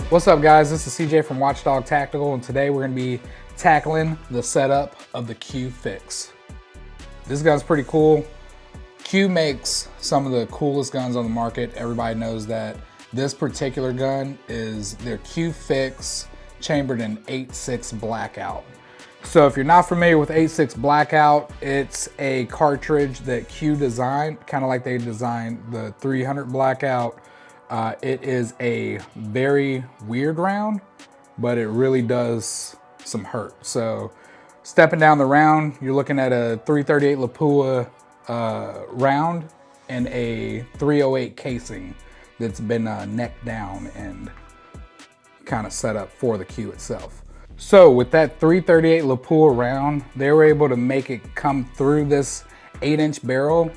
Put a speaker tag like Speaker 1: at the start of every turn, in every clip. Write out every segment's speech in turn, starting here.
Speaker 1: What's up, guys? This is CJ from Watchdog Tactical, and today we're going to be tackling the setup of the Q Fix. This gun's pretty cool. Q makes some of the coolest guns on the market. Everybody knows that. This particular gun is their Q Fix chambered in 8.6 Blackout. So if you're not familiar with 8.6 Blackout, it's a cartridge that Q designed, kind of like they designed the 300 Blackout. It is a very weird round, but it really does some hurt. So stepping down the round, you're looking at a 338 Lapua round and a 308 casing that's been necked down and kind of set up for the Q itself. So with that 338 Lapua round, they were able to make it come through this 8-inch barrel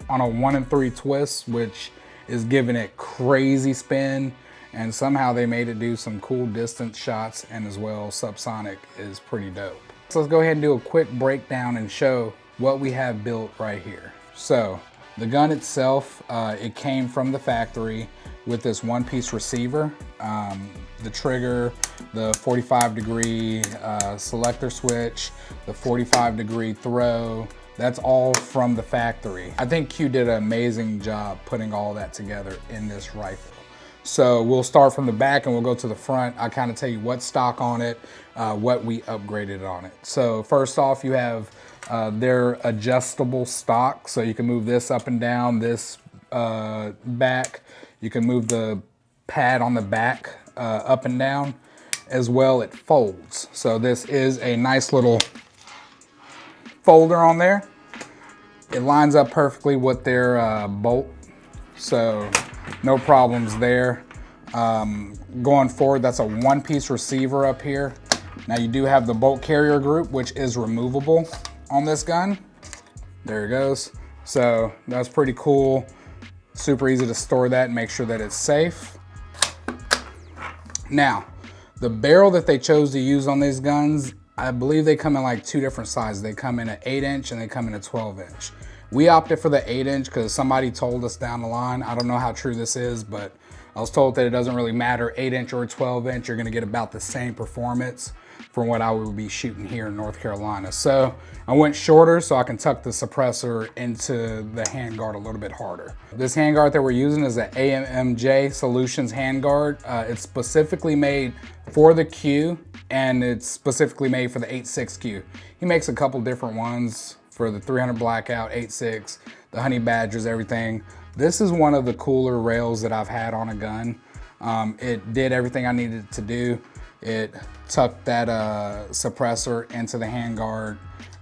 Speaker 1: on a 1 and 3 twist, which is giving it crazy spin, and somehow they made it do some cool distance shots, and as well subsonic is pretty dope. So let's go ahead and do a quick breakdown and show what we have built right here. So the gun itself, it came from the factory with this one-piece receiver, the trigger, the 45-degree selector switch, the 45-degree throw. That's all from the factory. I think Q did an amazing job putting all that together in this rifle. So we'll start from the back and we'll go to the front. I'll kind of tell you what's stock on it, what we upgraded on it. So first off, you have their adjustable stock. So you can move this up and down, this back. You can move the pad on the back up and down. As well, it folds. So this is a nice little folder on there. It lines up perfectly with their bolt, so no problems there. Going forward, that's a one-piece receiver up here. Now you do have the bolt carrier group, which is removable on this gun. There it goes. So that's pretty cool. Super easy to store that and make sure that it's safe. Now, the barrel that they chose to use on these guns, I believe they come in like two different sizes. They come in an 8-inch and they come in a 12-inch. We opted for the 8-inch because somebody told us down the line, I don't know how true this is, but I was told that it doesn't really matter, 8-inch or 12-inch, you're gonna get about the same performance from what I would be shooting here in North Carolina. So I went shorter so I can tuck the suppressor into the handguard a little bit harder. This handguard that we're using is an AMJ Solutions handguard. It's specifically made for the Q, and it's specifically made for the 8.6 Q. He makes a couple different ones for the 300 Blackout, 8.6, the Honey Badgers, everything. This is one of the cooler rails that I've had on a gun. It did everything I needed it to do. It tucked that suppressor into the handguard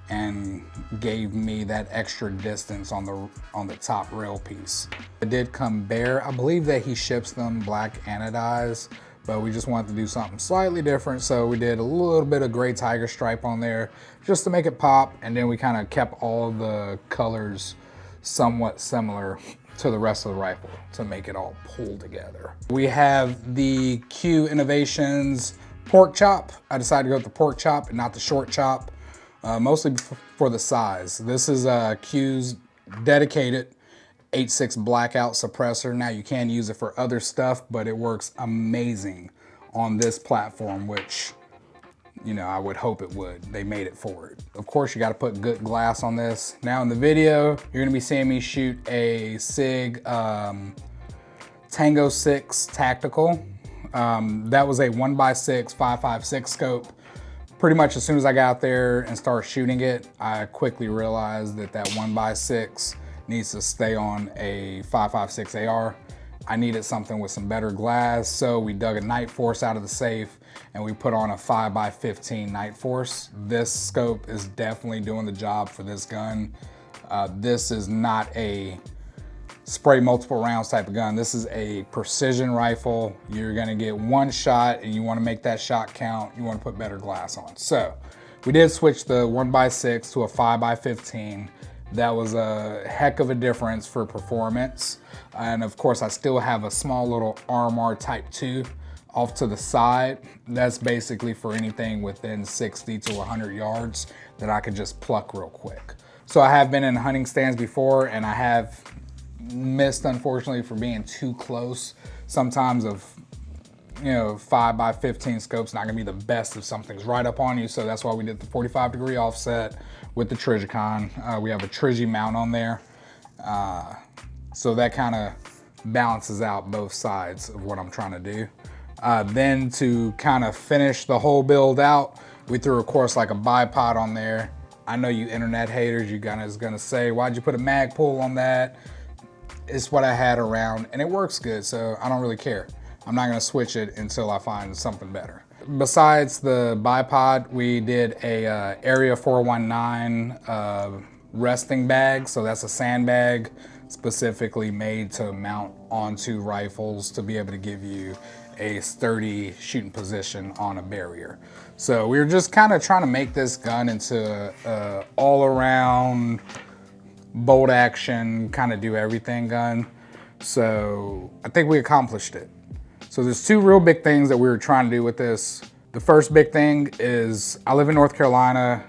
Speaker 1: and gave me that extra distance on the top rail piece. It did come bare. I believe that he ships them black anodized, but we just wanted to do something slightly different, so we did a little bit of gray tiger stripe on there just to make it pop, and then we kind of kept all of the colors somewhat similar to the rest of the rifle to make it all pull together. We have the Q Innovations pork chop. I decided to go with the pork chop and not the short chop, mostly for the size. This is Q's dedicated 8.6 Blackout suppressor. Now you can use it for other stuff, but it works amazing on this platform, which, you know, I would hope it would. They made it for it. Of course, you got to put good glass on this. Now in the video, you're gonna be seeing me shoot a SIG Tango 6 Tactical. That was a 1x6 5.56 scope. Pretty much as soon as I got out there and started shooting it, I quickly realized that that 1x6 needs to stay on a 5.56 AR. I needed something with some better glass, so we dug a Night Force out of the safe and we put on a 5x15 Night Force. This scope is definitely doing the job for this gun. This is not a spray multiple rounds type of gun. This is a precision rifle. You're gonna get one shot and you wanna make that shot count. You wanna put better glass on. So we did switch the 1x6 to a 5x15. That was a heck of a difference for performance. And of course, I still have a small little RMR Type 2 off to the side. That's basically for anything within 60 to 100 yards that I could just pluck real quick. So I have been in hunting stands before and I have missed, unfortunately, for being too close sometimes of 5x15 scope's not gonna be the best if something's right up on you. So that's why we did the 45-degree offset with the Trijicon. We have a Trigi mount on there. So that kind of balances out both sides of what I'm trying to do. Then to kind of finish the whole build out, we threw, of course, like a bipod on there. I know you internet haters, you guys gonna say, why'd you put a mag pull on that? It's what I had around and it works good, so I don't really care. I'm not gonna switch it until I find something better. Besides the bipod, we did a Area 419 resting bag. So that's a sandbag specifically made to mount onto rifles to be able to give you a sturdy shooting position on a barrier. So we were just kind of trying to make this gun into a all-around bolt action, kind of do everything gun. So I think we accomplished it. So there's two real big things that we were trying to do with this. The first big thing is I live in North Carolina.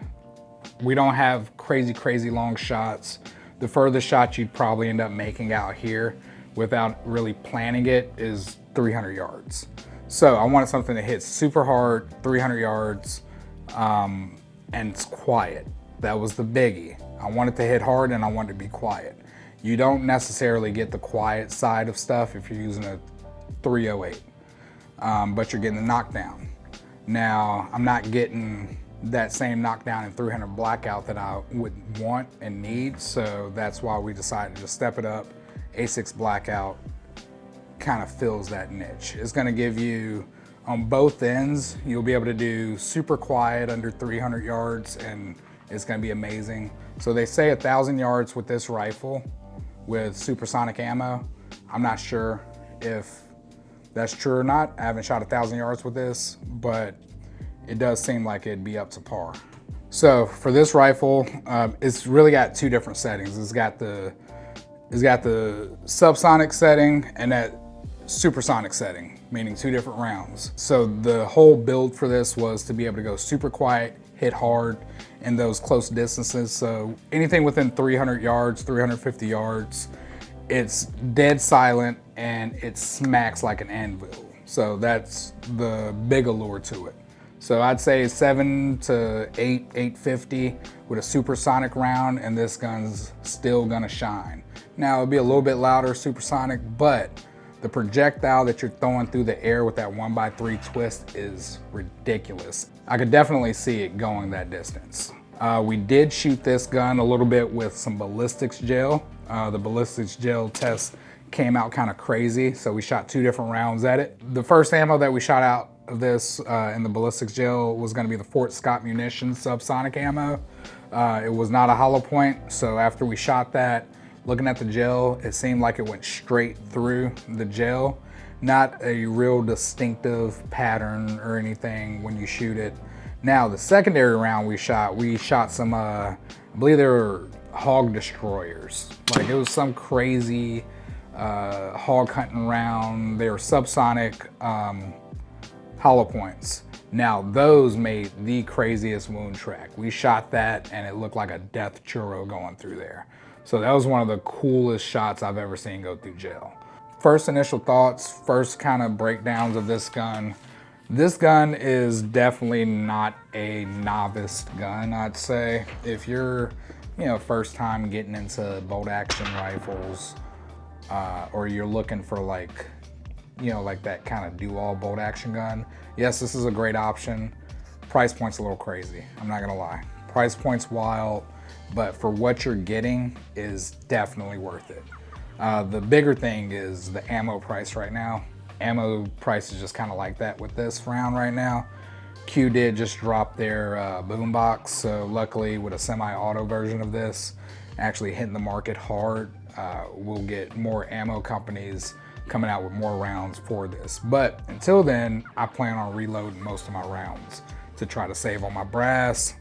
Speaker 1: We don't have crazy long shots. The furthest shot you'd probably end up making out here without really planning it is 300 yards. So I wanted something that hits super hard, 300 yards, and it's quiet. That was the biggie. I want it to hit hard and I want it to be quiet. You don't necessarily get the quiet side of stuff if you're using a 308, but you're getting the knockdown. Now, I'm not getting that same knockdown in 300 Blackout that I would want and need, so that's why we decided to step it up. A6 Blackout kind of fills that niche. It's gonna give you, on both ends, you'll be able to do super quiet under 300 yards and it's gonna be amazing. So they say 1,000 yards with this rifle with supersonic ammo. I'm not sure if that's true or not. I haven't shot 1,000 yards with this, but it does seem like it'd be up to par. So for this rifle, it's really got two different settings. It's got the subsonic setting and that supersonic setting, meaning two different rounds. So the whole build for this was to be able to go super quiet, hit hard in those close distances. So anything within 300 yards, 350 yards, it's dead silent and it smacks like an anvil. So that's the big allure to it. So I'd say 7 to 8, 850 with a supersonic round, and this gun's still gonna shine. Now it'll be a little bit louder supersonic, but the projectile that you're throwing through the air with that 1x3 twist is ridiculous. I could definitely see it going that distance. We did shoot this gun a little bit with some ballistics gel. The ballistics gel test came out kind of crazy, so we shot 2 different rounds at it. The first ammo that we shot out of this in the ballistics gel was going to be the Fort Scott Munitions subsonic ammo. It was not a hollow point, so after we shot that, looking at the gel, it seemed like it went straight through the gel. Not a real distinctive pattern or anything when you shoot it. Now, the secondary round we shot some, I believe they were hog destroyers. Like it was some crazy hog hunting round. They were subsonic hollow points. Now those made the craziest wound track. We shot that and it looked like a death churro going through there. So that was one of the coolest shots I've ever seen go through gel. First initial thoughts, first kind of breakdowns of this gun. This gun is definitely not a novice gun, I'd say. If you're, first time getting into bolt action rifles, or you're looking for like that kind of do-all bolt action gun, yes, this is a great option. Price point's a little crazy, I'm not gonna lie. Price point's wild, but for what you're getting is definitely worth it. The bigger thing is the ammo price right now. Ammo price is just kind of like that with this round right now. Q did just drop their boombox, so luckily with a semi-auto version of this actually hitting the market hard, we'll get more ammo companies coming out with more rounds for this. But until then, I plan on reloading most of my rounds to try to save on my brass,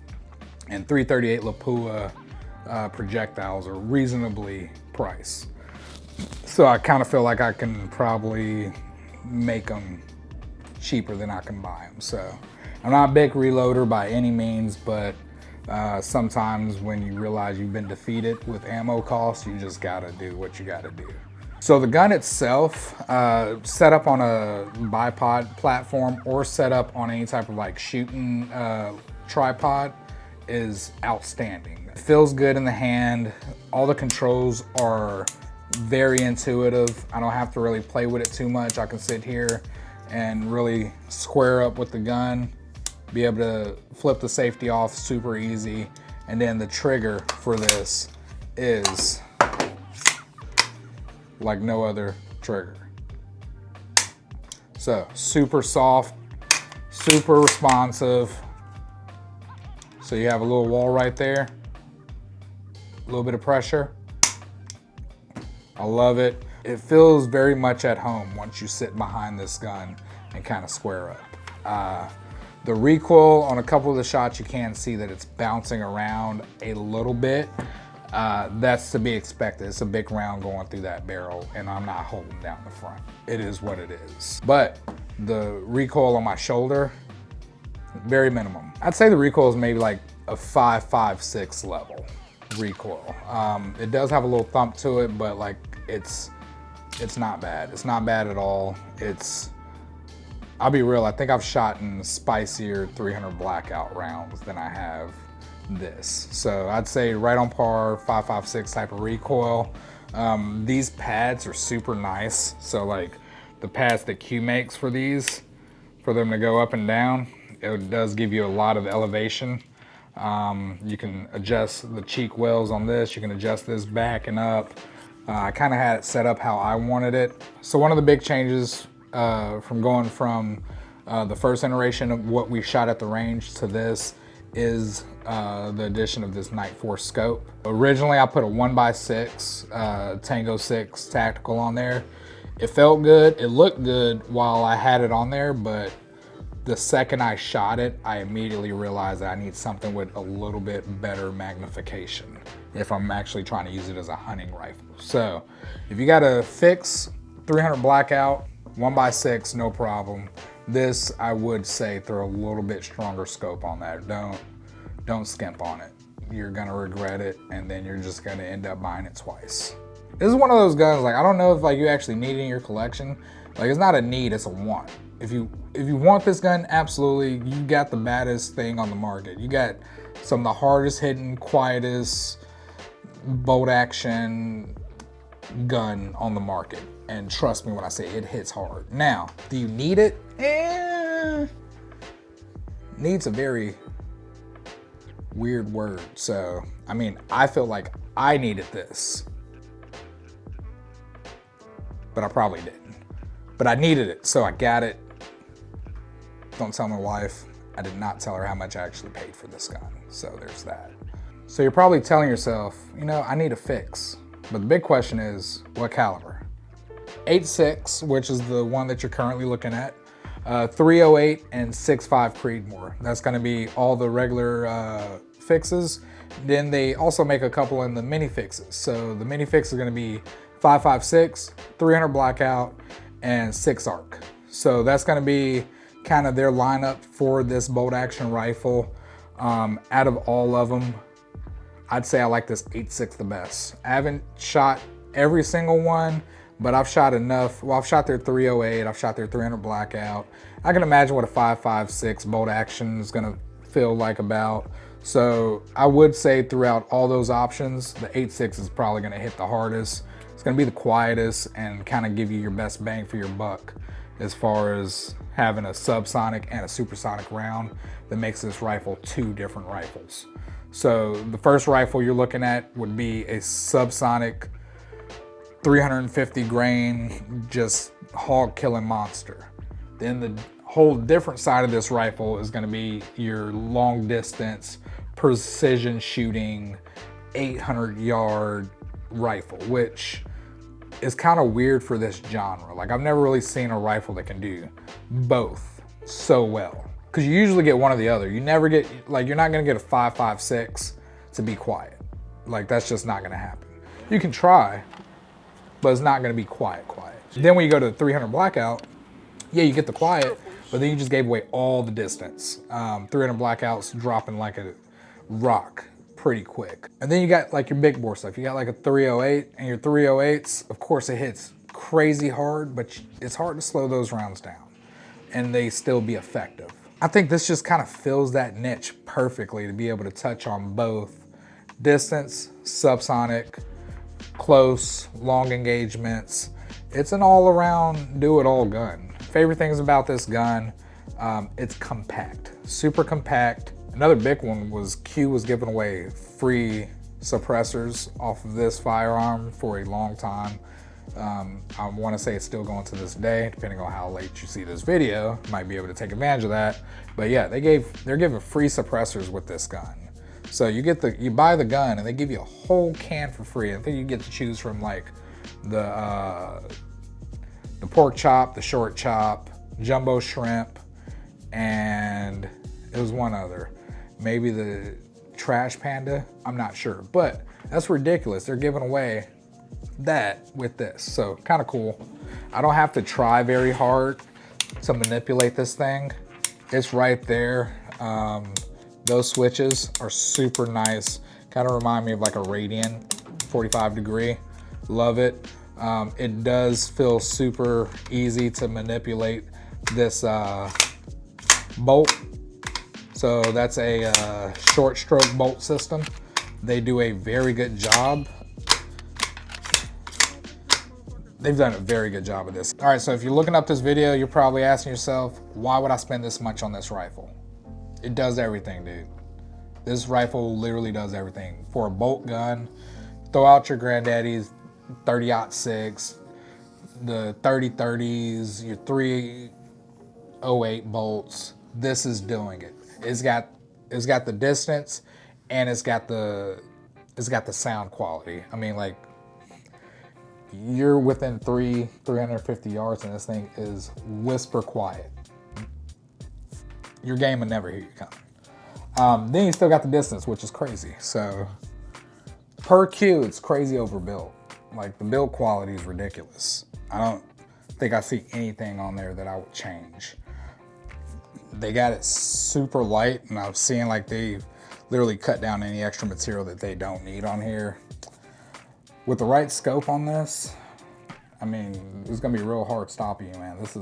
Speaker 1: and 338 Lapua projectiles are reasonably priced. So I kind of feel like I can probably make them cheaper than I can buy them. So I'm not a big reloader by any means, but sometimes when you realize you've been defeated with ammo costs, you just gotta do what you gotta do. So the gun itself, set up on a bipod platform or set up on any type of like shooting tripod, is outstanding. It feels good in the hand. All the controls are very intuitive. I don't have to really play with it too much. I can sit here and really square up with the gun, be able to flip the safety off super easy. And then the trigger for this is like no other trigger. So super soft, super responsive. So you have a little wall right there, a little bit of pressure. I love it. It feels very much at home once you sit behind this gun and kind of square up. The recoil on a couple of the shots, you can see that it's bouncing around a little bit. That's to be expected. It's a big round going through that barrel and I'm not holding down the front. It is what it is. But the recoil on my shoulder, very minimum. I'd say the recoil is maybe like a 5.56 level recoil. It does have a little thump to it, but like it's not bad. It's not bad at all. I'll be real, I think I've shot in spicier 300 Blackout rounds than I have this. So I'd say right on par, 5.56 type of recoil. These pads are super nice. So like the pads that Q makes for these, for them to go up and down, it does give you a lot of elevation. You can adjust the cheek wells on this. You can adjust this back and up. I kind of had it set up how I wanted it. So one of the big changes from going from the first iteration of what we shot at the range to this is the addition of this Night Force scope. Originally, I put a 1x6 Tango 6 tactical on there. It felt good, it looked good while I had it on there, but the second I shot it, I immediately realized that I need something with a little bit better magnification if I'm actually trying to use it as a hunting rifle. So if you got a fix 300 Blackout, 1x6, no problem. This, I would say, throw a little bit stronger scope on that. Don't skimp on it. You're gonna regret it, and then you're just gonna end up buying it twice. This is one of those guns, like, I don't know if like you actually need it in your collection. Like, it's not a need, it's a want. If you want this gun, absolutely, you got the baddest thing on the market. You got some of the hardest hitting, quietest bolt action gun on the market. And trust me when I say it hits hard. Now, do you need it? Needs a very weird word. So, I mean, I feel like I needed this, but I probably didn't. But I needed it, so I got it. Don't tell my wife. I did not tell her how much I actually paid for this gun. So there's that. So you're probably telling yourself, you know, I need a fix. But the big question is, what caliber? 8.6, which is the one that you're currently looking at, 308 and 6.5 Creedmoor. That's gonna be all the regular fixes. Then they also make a couple in the mini fixes. So the mini fix is gonna be 5.56, 300 Blackout, and 6 ARC. So that's gonna be kind of their lineup for this bolt action rifle. Out of all of them, I'd say I like this 8.6 the best. I haven't shot every single one, but I've shot enough. Well, I've shot their 308, I've shot their 300 Blackout. I can imagine what a 5.56 bolt action is gonna feel like about. So I would say throughout all those options, the 8.6 is probably gonna hit the hardest. It's gonna be the quietest and kind of give you your best bang for your buck as far as having a subsonic and a supersonic round that makes this rifle two different rifles. So the first rifle you're looking at would be a subsonic 350 grain, just hog killing monster. Then the whole different side of this rifle is gonna be your long distance, precision shooting, 800 yard rifle, which is kind of weird for this genre. Like, I've never really seen a rifle that can do both so well. Because you usually get one or the other. You never get, like, you're not gonna get a 5.56 to be quiet. Like, that's just not gonna happen. You can try, but it's not gonna be quiet. Then when you go to the 300 Blackout, yeah, you get the quiet, but then you just gave away all the distance. 300 Blackout's dropping like a rock pretty quick. And then you got like your big bore stuff. You got like a 308, and your 308s, of course it hits crazy hard, but it's hard to slow those rounds down and they still be effective. I think this just kind of fills that niche perfectly to be able to touch on both distance, subsonic, close, long engagements. It's an all-around do-it-all gun. Favorite things about this gun, it's compact, super compact. Another big one was Q was giving away free suppressors off of this firearm for a long time. I want to say it's still going to this day, depending on how late you see this video. Might be able to take advantage of that. But yeah, they're giving free suppressors with this gun. So you buy the gun and they give you a whole can for free. I think you get to choose from like the pork chop, the short chop, jumbo shrimp, and it was one other. Maybe the trash panda, I'm not sure. But that's ridiculous. They're giving away that with this, so kind of cool. I don't have to try very hard to manipulate this thing. It's right there. Those switches are super nice. Kind of remind me of like a Radian 45 degree. Love it. It does feel super easy to manipulate this bolt. So that's a short stroke bolt system. They do a very good job. They've done a very good job of this. All right, so if you're looking up this video, you're probably asking yourself, why would I spend this much on this rifle? It does everything, dude. This rifle literally does everything. For a bolt gun, throw out your granddaddy's 30-06, the 30-30s, your 308 bolts. This is doing it. It's got the distance and it's got the sound quality. I mean, like, you're within 350 yards and this thing is whisper quiet. Your game will never hear you coming. Then you still got the distance, which is crazy. So per Q, it's crazy overbuilt. Like, the build quality is ridiculous. I don't think I see anything on there that I would change. They got it super light, and I've seen like they've literally cut down any extra material that they don't need on here. With the right scope on this, I mean, it's gonna be real hard stopping you, man. This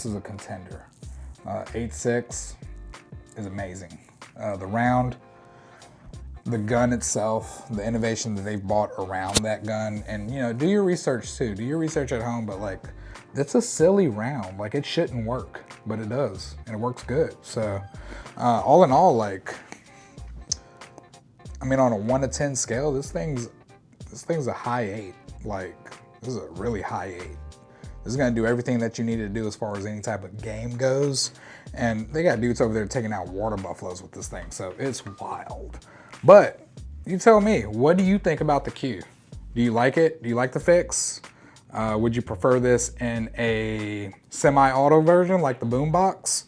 Speaker 1: is a contender. 8.6 is amazing. The round, the gun itself, the innovation that they've bought around that gun, and you know, do your research too. Do your research at home, but like, it's a silly round. Like, it shouldn't work, but it does, and it works good. So, all in all, like, I mean, on a 1 to 10 scale, this thing's a high 8. Like, this is a really high 8. This is gonna do everything that you need to do as far as any type of game goes. And they got dudes over there taking out water buffaloes with this thing, so it's wild. But you tell me, what do you think about the Q? Do you like it? Do you like the fix? Would you prefer this in a semi-auto version like the boombox?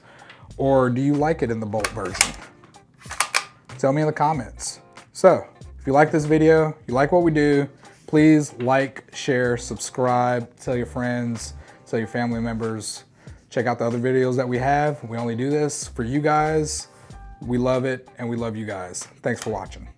Speaker 1: Or do you like it in the bolt version? Tell me in the comments. So, if you like this video, you like what we do, please like, share, subscribe, tell your friends, tell your family members. Check out the other videos that we have. We only do this for you guys. We love it and we love you guys. Thanks for watching.